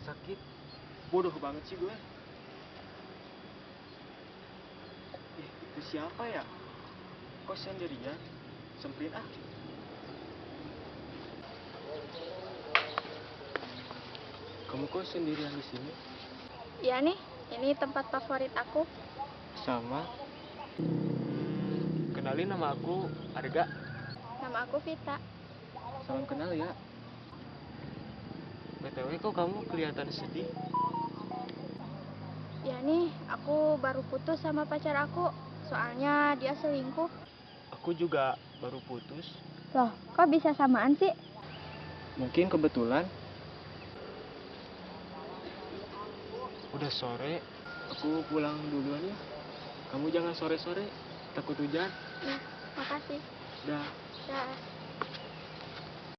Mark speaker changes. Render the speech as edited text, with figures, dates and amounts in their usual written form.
Speaker 1: sakit. Bodoh banget sih gue. Itu siapa ya? Kok sendirian? Semperin ah. Kamu kok sendirian di sini?
Speaker 2: Iya nih, ini tempat favorit aku.
Speaker 1: Sama. Kenalin, nama aku Arga.
Speaker 2: Nama aku Vita.
Speaker 1: Salam kenal ya. BTW kok kamu kelihatan sedih?
Speaker 2: Ya nih, aku baru putus sama pacar aku. Soalnya dia selingkuh.
Speaker 1: Aku juga baru putus.
Speaker 2: Loh, kok bisa samaan sih?
Speaker 1: Mungkin kebetulan. Udah sore, aku pulang duluan ya. Kamu jangan sore-sore, takut hujan.
Speaker 2: Ya, makasih.
Speaker 1: Dah.
Speaker 2: Dah.